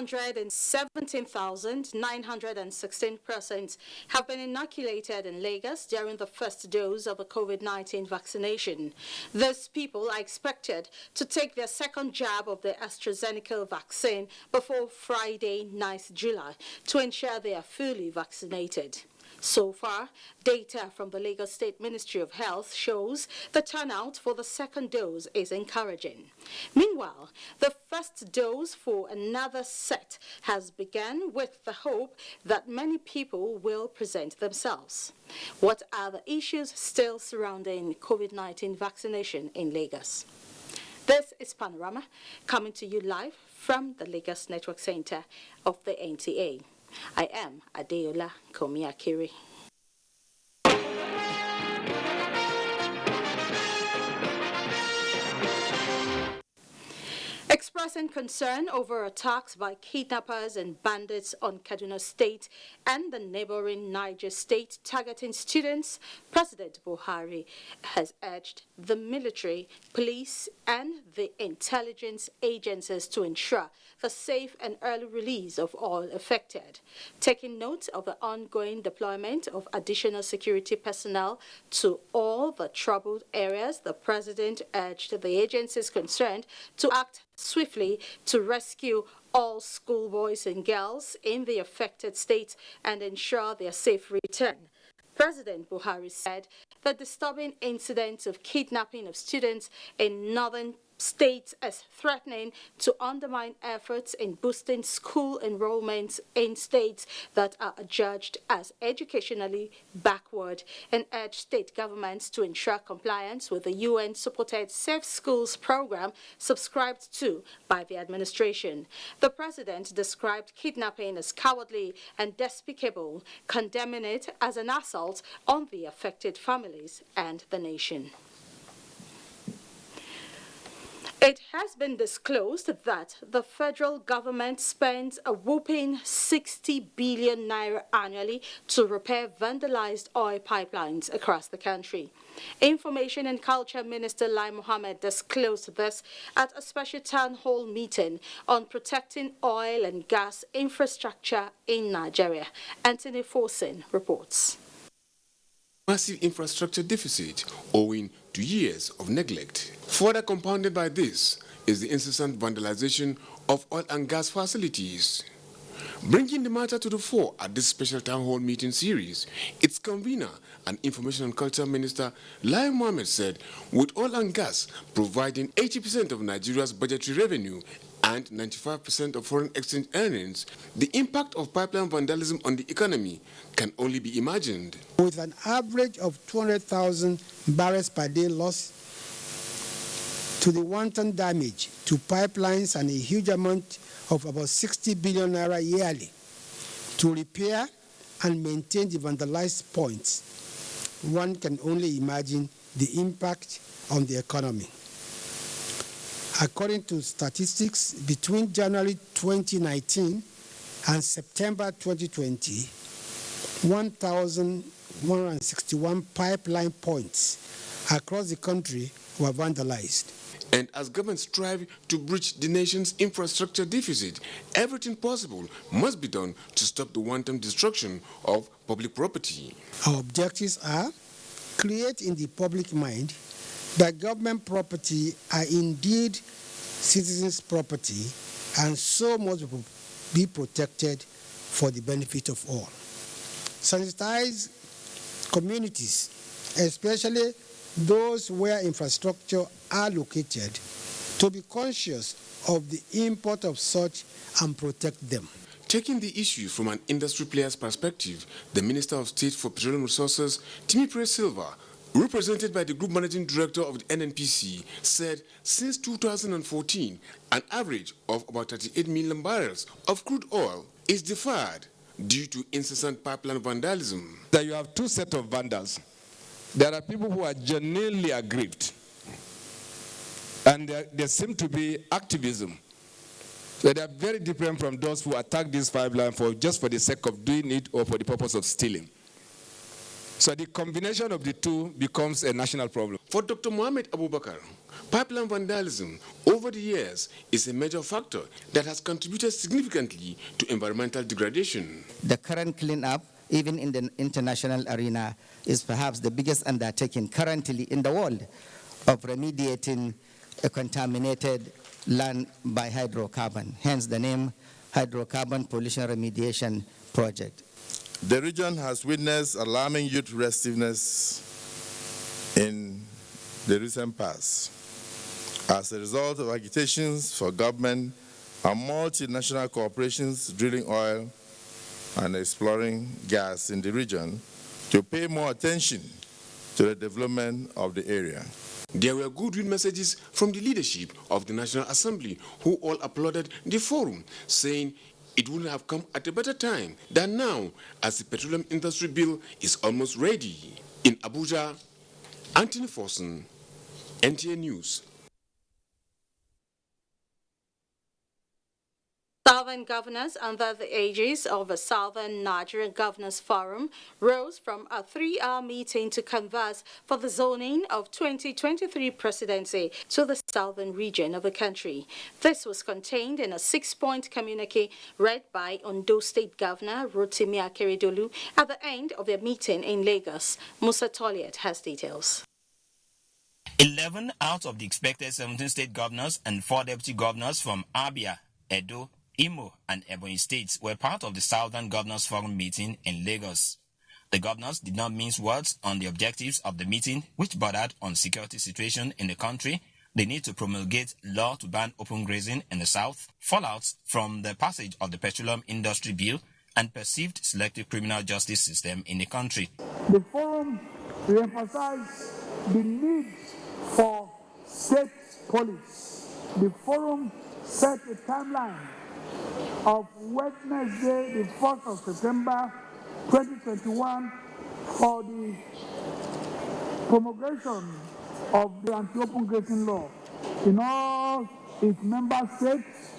117,916 persons have been inoculated in Lagos during the first dose of a COVID-19 vaccination. These people are expected to take their second jab of the AstraZeneca vaccine before Friday, 9th July, to ensure they are fully vaccinated. So far, data from the Lagos State Ministry of Health shows the turnout for the second dose is encouraging. Meanwhile, the first dose for another set has begun with the hope that many people will present themselves. What are the issues still surrounding COVID-19 vaccination in Lagos? This is Panorama, coming to you live from the Lagos Network Center of the NTA. I am Adeola Komiakiri. Expressing concern over attacks by kidnappers and bandits on Kaduna State and the neighboring Niger State targeting students, President Buhari has urged the military, police, and the intelligence agencies to ensure the safe and early release of all affected. Taking note of the ongoing deployment of additional security personnel to all the troubled areas, the President urged the agencies concerned to act swiftly to rescue all schoolboys and girls in the affected states and ensure their safe return. President Buhari said the disturbing incidents of kidnapping of students in northern states as threatening to undermine efforts in boosting school enrollments in states that are judged as educationally backward, and urged state governments to ensure compliance with the UN-supported Safe Schools program subscribed to by the administration. The president described kidnapping as cowardly and despicable, condemning it as an assault on the affected families and the nation. It has been disclosed that the federal government spends a whopping 60 billion naira annually to repair vandalized oil pipelines across the country. Information and Culture Minister Lai Mohammed disclosed this at a special town hall meeting on protecting oil and gas infrastructure in Nigeria. Anthony Forsen reports. Massive infrastructure deficit owing to years of neglect. Further compounded by this is the incessant vandalization of oil and gas facilities. Bringing the matter to the fore at this special town hall meeting series, its convener and Information and Culture Minister Lai Mohammed said with oil and gas providing 80% of Nigeria's budgetary revenue and 95% of foreign exchange earnings, the impact of pipeline vandalism on the economy can only be imagined. With an average of 200,000 barrels per day loss to the wanton damage to pipelines and a huge amount of about 60 billion naira yearly to repair and maintain the vandalized points, one can only imagine the impact on the economy. According to statistics, between January 2019 and September 2020, 1,161 pipeline points across the country were vandalized. And as governments strive to bridge the nation's infrastructure deficit, everything possible must be done to stop the wanton destruction of public property. Our objectives are create in the public mind that government property are indeed citizens' property and so must be protected for the benefit of all. Sensitize communities, especially those where infrastructure are located, to be conscious of the import of such and protect them. Taking the issue from an industry player's perspective, the Minister of State for Petroleum Resources, Timipre Silva, represented by the Group Managing Director of the NNPC, said since 2014, an average of about 38 million barrels of crude oil is deferred due to incessant pipeline vandalism. That you have two sets of vandals. There are people who are genuinely aggrieved, and there seem to be activism. They are very different from those who attack this pipeline just for the sake of doing it or for the purpose of stealing. So the combination of the two becomes a national problem. For Dr. Mohammed Abubakar, pipeline vandalism over the years is a major factor that has contributed significantly to environmental degradation. The current cleanup, even in the international arena, is perhaps the biggest undertaking currently in the world of remediating a contaminated land by hydrocarbon, hence the name Hydrocarbon Pollution Remediation Project. The region has witnessed alarming youth restiveness in the recent past as a result of agitations for government and multinational corporations drilling oil and exploring gas in the region to pay more attention to the development of the area. There were goodwill messages from the leadership of the National Assembly, who all applauded the forum, saying it wouldn't have come at a better time than now, as the petroleum industry bill is almost ready. In Abuja, Anthony Forson, NTA News. Southern governors under the aegis of the Southern Nigerian Governors Forum rose from a 3-hour meeting to converse for the zoning of 2023 presidency to the southern region of the country. This was contained in a 6-point communique read by Ondo State Governor Rotimi Akeredolu at the end of their meeting in Lagos. Musa Toliet has details. 11 out of the expected 17 state governors and 4 deputy governors from Abia, Edo, Imo and Ebonyi states were part of the Southern Governors Forum meeting in Lagos. The governors did not mince words on the objectives of the meeting, which bordered on security situation in the country, the need to promulgate law to ban open grazing in the south, fallouts from the passage of the petroleum industry bill, and perceived selective criminal justice system in the country. The forum re-emphasized the need for state police. The forum set a timeline of Wednesday, the 4th of September 2021 for the promulgation of the anti-open grazing law in all its member states.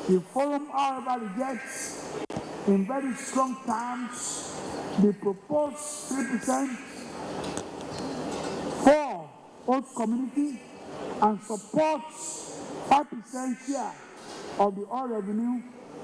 The forum, however, rejects in very strong terms the proposed 3% for host community and supports 5% share of the oil revenue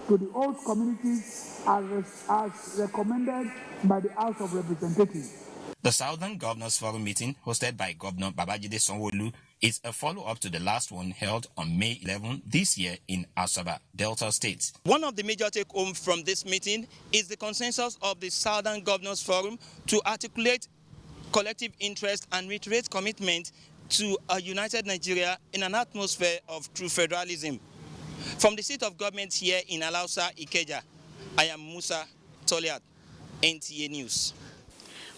to the host communities as recommended by the House of Representatives. The Southern Governors Forum meeting, hosted by Governor Babajide Sanwo-Olu, is a follow-up to the last one held on May 11 this year in Asaba, Delta State. One of the major take-homes from this meeting is the consensus of the Southern Governors Forum to articulate collective interest and reiterate commitment to a united Nigeria in an atmosphere of true federalism. From the seat of government here in Alausa, Ikeja, I am Musa Toliat, NTA News.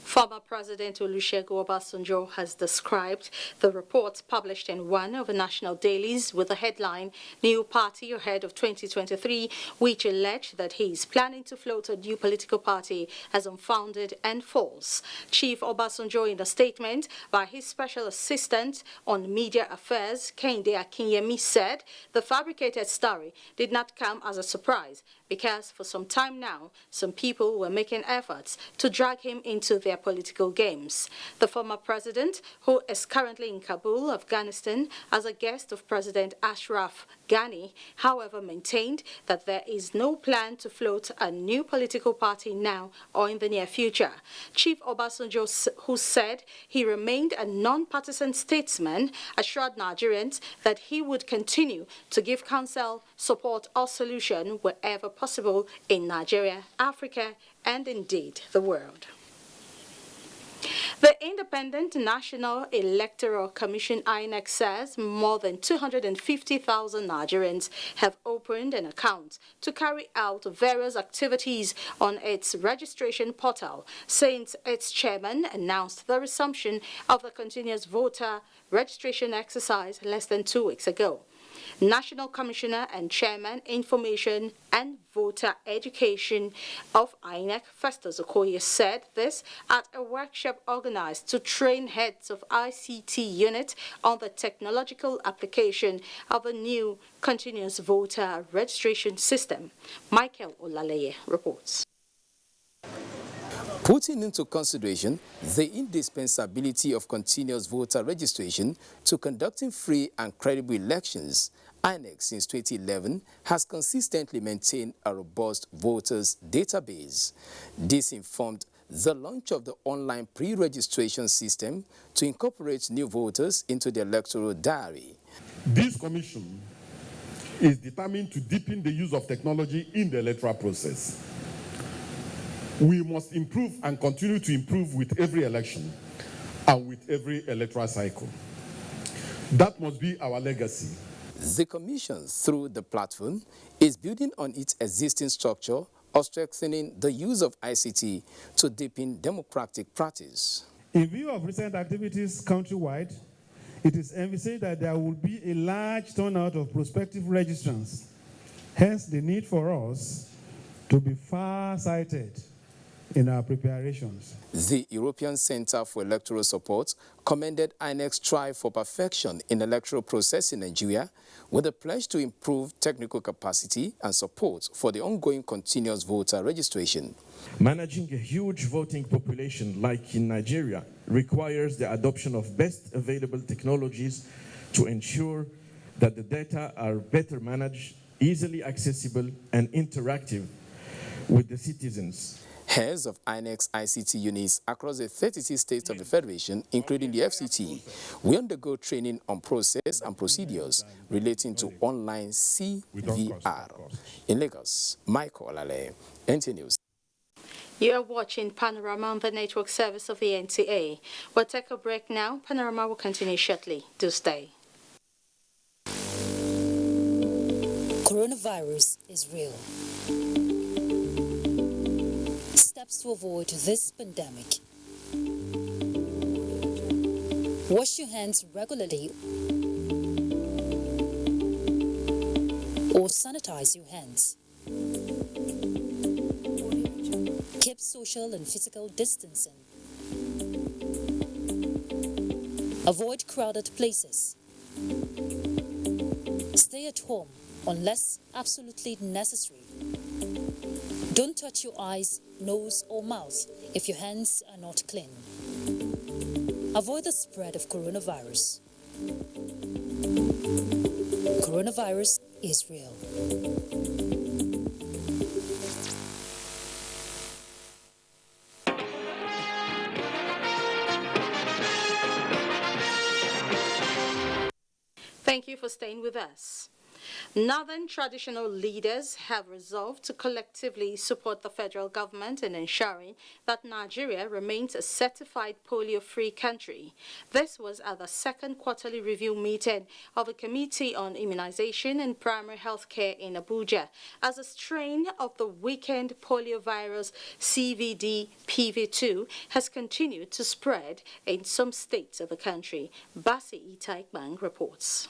Former President Olusegun Obasanjo has described the report published in one of the national dailies with the headline, New Party Ahead of 2023, which alleged that he is planning to float a new political party as unfounded and false. Chief Obasanjo, in a statement by his special assistant on media affairs, Kehinde Akinyemi, said the fabricated story did not come as a surprise because for some time now, some people were making efforts to drag him into their political games. The former president, who is currently in Kabul, Afghanistan, as a guest of President Ashraf Ghani, however, maintained that there is no plan to float a new political party now or in the near future. Chief Obasanjo, who said he remained a non-partisan statesman, assured Nigerians that he would continue to give counsel, support or solution wherever possible in Nigeria, Africa, and indeed the world. The Independent National Electoral Commission (INEC) says more than 250,000 Nigerians have opened an account to carry out various activities on its registration portal since its chairman announced the resumption of the continuous voter registration exercise less than 2 weeks ago. National Commissioner and Chairman, Information and Voter Education of INEC, Festus Okoye, said this at a workshop organized to train heads of ICT unit on the technological application of a new continuous voter registration system. Michael Olaleye reports. Putting into consideration the indispensability of continuous voter registration to conducting free and credible elections, INEC since 2011 has consistently maintained a robust voters database. This informed the launch of the online pre-registration system to incorporate new voters into the electoral diary. This commission is determined to deepen the use of technology in the electoral process. We must improve and continue to improve with every election and with every electoral cycle. That must be our legacy. The Commission, through the platform, is building on its existing structure of strengthening the use of ICT to deepen democratic practice. In view of recent activities countrywide, it is envisaged that there will be a large turnout of prospective registrants. Hence, the need for us to be far-sighted in our preparations. The European Center for Electoral Support commended INEC's try for perfection in electoral process in Nigeria with a pledge to improve technical capacity and support for the ongoing continuous voter registration. Managing a huge voting population like in Nigeria requires the adoption of best available technologies to ensure that the data are better managed, easily accessible, and interactive with the citizens. Heads of INEC's ICT units across the 36 states of the Federation, including the FCT, will undergo training on process and procedures relating to online CVR. In Lagos, Michael Olale, NTA News. You are watching Panorama on the network service of the NTA. We'll take a break now. Panorama will continue shortly. Do stay. Coronavirus is real. Steps to avoid this pandemic. Wash your hands regularly or sanitize your hands. Keep social and physical distancing. Avoid crowded places. Stay at home unless absolutely necessary. Don't touch your eyes, nose or mouth if your hands are not clean. Avoid the spread of coronavirus. Coronavirus is real. Thank you for staying with us. Northern traditional leaders have resolved to collectively support the federal government in ensuring that Nigeria remains a certified polio-free country. This was at the second quarterly review meeting of the Committee on Immunization and Primary Health Care in Abuja, as a strain of the weakened poliovirus CVD-PV2 has continued to spread in some states of the country. Basi Itaikbang reports.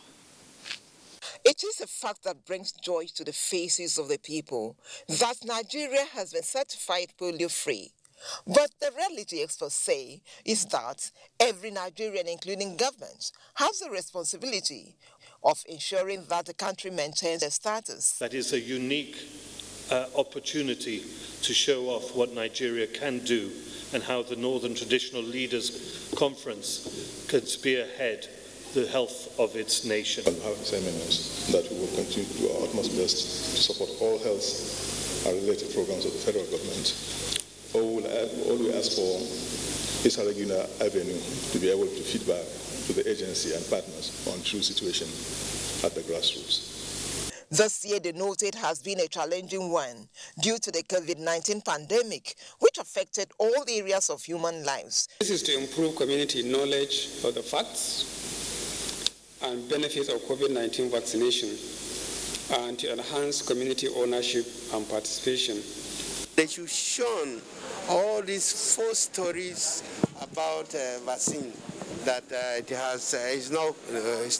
It is a fact that brings joy to the faces of the people that Nigeria has been certified polio-free. But the reality, experts say, is that every Nigerian, including government, has the responsibility of ensuring that the country maintains their status. That is a unique opportunity to show off what Nigeria can do and how the Northern Traditional Leaders Conference can spearhead the health of its nation. I have seminars that we will continue to do our utmost best to support all health and related programs of the federal government. All we ask for is a regular avenue to be able to feed back to the agency and partners on true situation at the grassroots. This year, they noted, has been a challenging one due to the COVID-19 pandemic, which affected all areas of human lives. This is to improve community knowledge of the facts and benefits of COVID-19 vaccination and to enhance community ownership and participation. They should shun all these false stories about vaccine that it's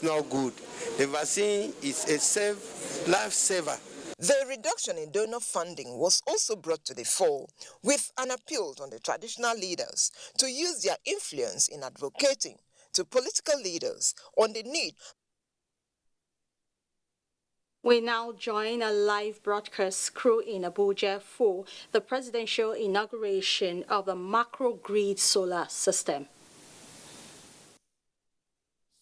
not good. The vaccine is a safe lifesaver. The reduction in donor funding was also brought to the fore with an appeal on the traditional leaders to use their influence in advocating to political leaders on the need We now join a live broadcast crew in Abuja for the presidential inauguration of the macro-grid solar system.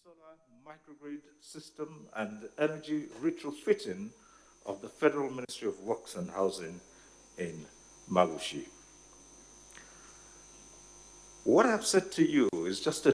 Solar microgrid system and energy retrofitting of the Federal Ministry of Works and Housing in Magushi. What I've said to you is just a